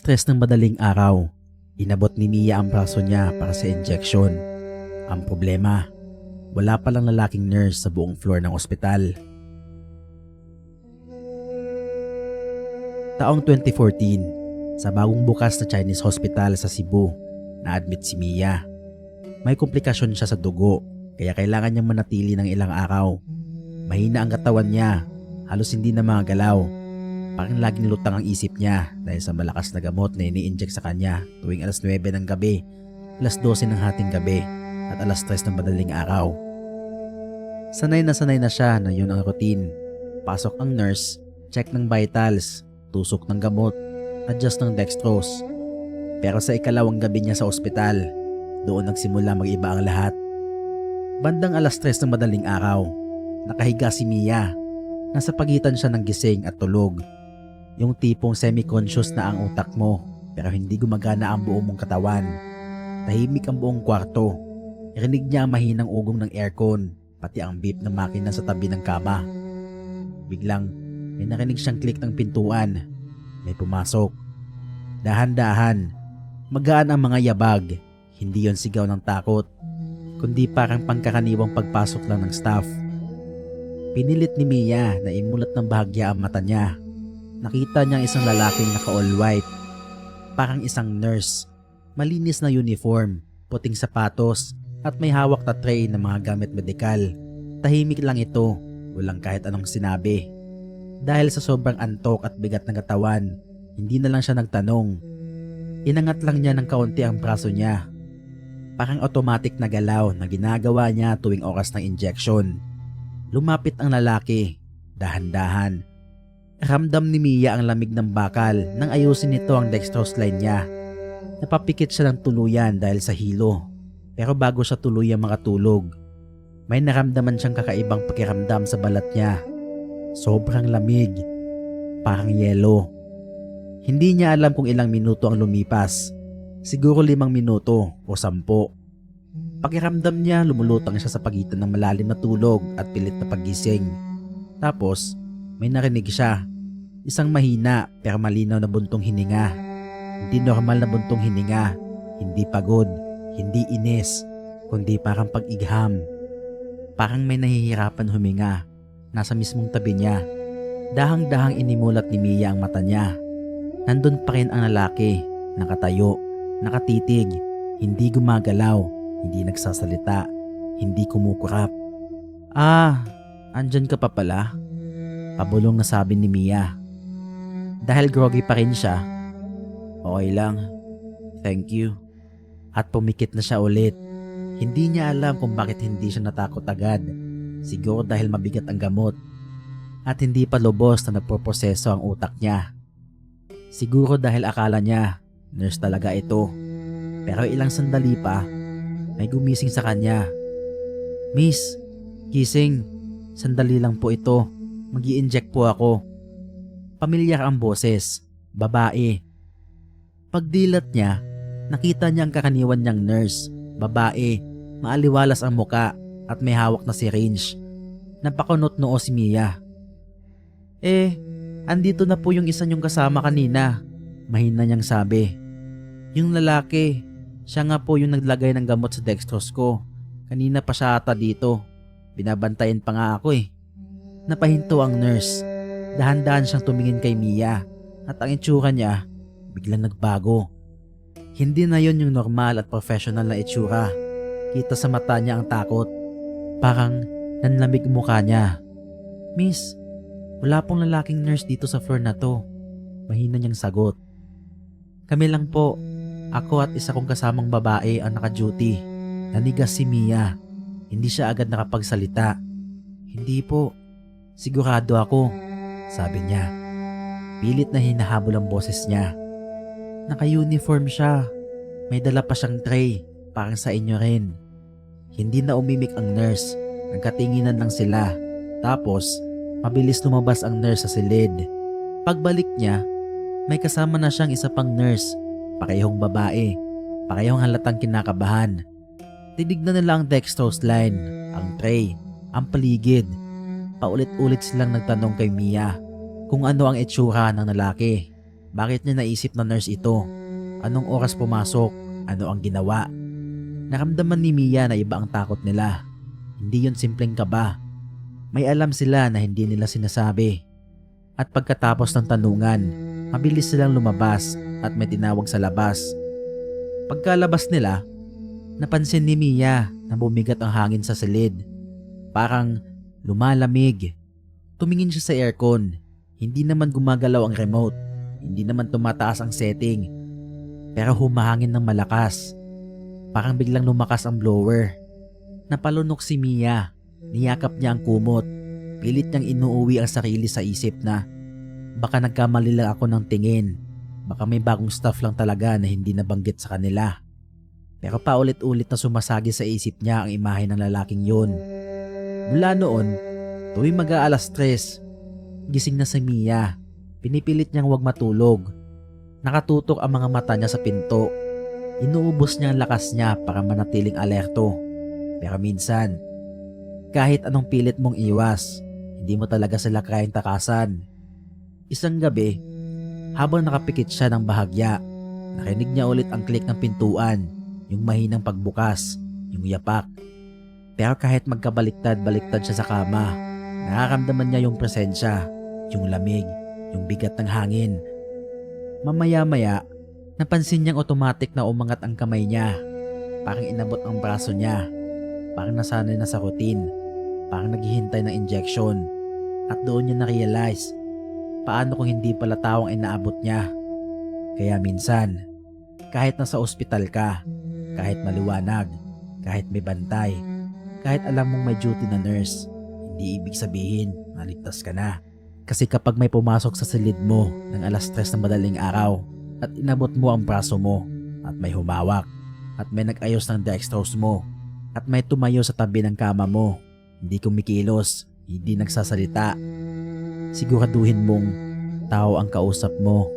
3 ng madaling araw, inabot ni Mia ang braso niya para sa injection. Ang problema, wala palang lalaking nurse sa buong floor ng ospital. Taong 2014, sa bagong bukas na Chinese hospital sa Cebu, na-admit si Mia. May komplikasyon siya sa dugo, kaya kailangan niyang manatili ng ilang araw. Mahina ang katawan niya, halos hindi na mga galaw. Parang laging lutang ang isip niya dahil sa malakas na gamot na ini-inject sa kanya tuwing alas 9 ng gabi, alas 12 ng hating gabi at alas 3 ng madaling araw. Sanay na siya na yun ang routine. Pasok ang nurse, check ng vitals, tusok ng gamot, adjust ng dextrose. Pero sa ikalawang gabi niya sa ospital, doon nagsimula mag-iba ang lahat. Bandang alas 3 ng madaling araw, nakahiga si Mia. Nasa pagitan siya ng gising at tulog. Yung tipong semi-conscious na ang utak mo pero hindi gumagana ang buong mong katawan. Tahimik ang buong kwarto. Irinig niya ang mahinang ugong ng aircon, pati ang beep ng makina sa tabi ng kama. Biglang may narinig siyang click ng pintuan. May pumasok. Dahan-dahan, magaan ang mga yabag. Hindi yon sigaw ng takot, kundi parang pangkaraniwang pagpasok lang ng staff. Pinilit ni Mia na imulat ng bahagya ang mata niya. Nakita niya isang lalaking naka-all white. Parang isang nurse. Malinis na uniform, puting sapatos, at may hawak na tray ng mga gamit medikal. Tahimik lang ito, walang kahit anong sinabi. Dahil sa sobrang antok at bigat ng katawan, hindi na lang siya nagtanong. Inangat lang niya ng kaunti ang braso niya. Parang automatic na galaw na ginagawa niya tuwing oras ng injection. Lumapit ang lalaki, dahan-dahan. Ramdam ni Mia ang lamig ng bakal nang ayusin nito ang dextrose line niya. Napapikit siya ng tuluyan dahil sa hilo. Pero bago siya tuluyang makatulog, may naramdaman siyang kakaibang pakiramdam sa balat niya. Sobrang lamig, parang yelo. Hindi niya alam kung ilang minuto ang lumipas. Siguro 5 minuto o 10. Pakiramdam niya lumulutang siya sa pagitan ng malalim na tulog at pilit na paggising. Tapos may narinig siya. Isang mahina pero malinaw na buntong hininga. Hindi normal na buntong hininga. Hindi pagod, hindi inis, kundi parang pag-igham. Parang may nahihirapan huminga. Nasa mismong tabi niya. Dahang-dahang inimulat ni Mia ang mata niya. Nandun pa rin ang lalaki, nakatayo, nakatitig, hindi gumagalaw, hindi nagsasalita, hindi kumukurap. "Ah, andyan ka pa pala?" Pabulong na sabi ni Mia. Dahil groggy pa rin siya, "Okay lang, thank you." At pumikit na siya ulit. Hindi niya alam kung bakit hindi siya natakot agad. Siguro dahil mabigat ang gamot at hindi pa lubos na nagproproseso ang utak niya. Siguro dahil akala niya nurse talaga ito. Pero ilang sandali pa, may gumising sa kanya. "Miss, gising. Sandali lang po ito. Mag-i-inject po ako." Pamilyar ang boses, babae. Pagdilat niya, nakita niya ang kakaniwan niyang nurse, babae, maaliwalas ang muka at may hawak na syringe. Napakunot noo si Mia. Andito na po yung isa niyong kasama kanina," mahina niyang sabi. "Yung lalaki, siya nga po yung naglagay ng gamot sa dextrose ko. Kanina pa siya ata dito. Binabantayan pa nga ako eh." Napahinto ang nurse. Dahan-dahan siyang tumingin kay Mia at ang itsura niya biglang nagbago. Hindi na yon yung normal at professional na itsura. Kita sa mata niya ang takot. Parang nanlamig mukha niya. "Miss, wala pong lalaking nurse dito sa floor na to," mahina niyang sagot. "Kami lang po. Ako at isa kong kasamang babae ang naka-duty." Nanigas si Mia. Hindi siya agad nakapagsalita. "Hindi po. Sigurado ako," sabi niya. Pilit na hinahabol ang boses niya. "Naka-uniform siya. May dala pa siyang tray, parang sa inyo rin." Hindi na umimik ang nurse. Nagkatinginan lang sila. Tapos, mabilis lumabas ang nurse sa silid. Pagbalik niya, may kasama na siyang isa pang nurse. Parehong babae. Parehong halatang kinakabahan. Tinignan nila ang dextrose line, ang tray, ang paligid. Paulit-ulit silang nagtanong kay Mia kung ano ang itsura ng lalaki. Bakit niya naisip na nurse ito? Anong oras pumasok? Ano ang ginawa? Naramdaman ni Mia na iba ang takot nila. Hindi yun simpleng kaba. May alam sila na hindi nila sinasabi. At pagkatapos ng tanungan, mabilis silang lumabas at may tinawag sa labas. Pagkalabas nila, napansin ni Mia na bumigat ang hangin sa silid. Parang lumalamig. Tumingin siya sa aircon. Hindi naman gumagalaw ang remote. Hindi naman tumataas ang setting. Pero humahangin ng malakas. Parang biglang lumakas ang blower. Napalunok si Mia. Niyakap niya ang kumot. Pilit niyang inuuwi ang sarili sa isip na baka nagkamali lang ako ng tingin. Baka may bagong staff lang talaga na hindi nabanggit sa kanila. Pero paulit-ulit na sumasagi sa isip niya ang imahe ng lalaking yun. Mula noon, tuwing mag-aalas 3, gising na si Mia. Pinipilit niyang huwag matulog. Nakatutok ang mga mata niya sa pinto. Inuubos niya ang lakas niya para manatiling alerto. Pero minsan, kahit anong pilit mong iwas, hindi mo talaga sila kayang takasan. Isang gabi, habang nakapikit siya ng bahagya, narinig niya ulit ang click ng pintuan, yung mahinang pagbukas, yung yapak. Pero kahit magkabaliktad-baliktad siya sa kama, nararamdaman niya yung presensya, yung lamig, yung bigat ng hangin. Mamaya-maya, napansin niyang automatic na umangat ang kamay niya. Parang inabot ang braso niya. Parang nasanay na sa routine. Parang naghihintay ng injection. At doon niya na-realize, paano kung hindi pala tao ang inaabot niya. Kaya minsan, kahit nasa ospital ka, kahit maliwanag, kahit may bantay, kahit alam mong may duty na nurse, hindi ibig sabihin na ligtas ka na. Kasi kapag may pumasok sa silid mo ng alas 3 ng madaling araw at inabot mo ang braso mo at may humawak at may nag-ayos ng dextrose mo at may tumayo sa tabi ng kama mo, hindi kumikilos, hindi nagsasalita, siguraduhin mong tao ang kausap mo.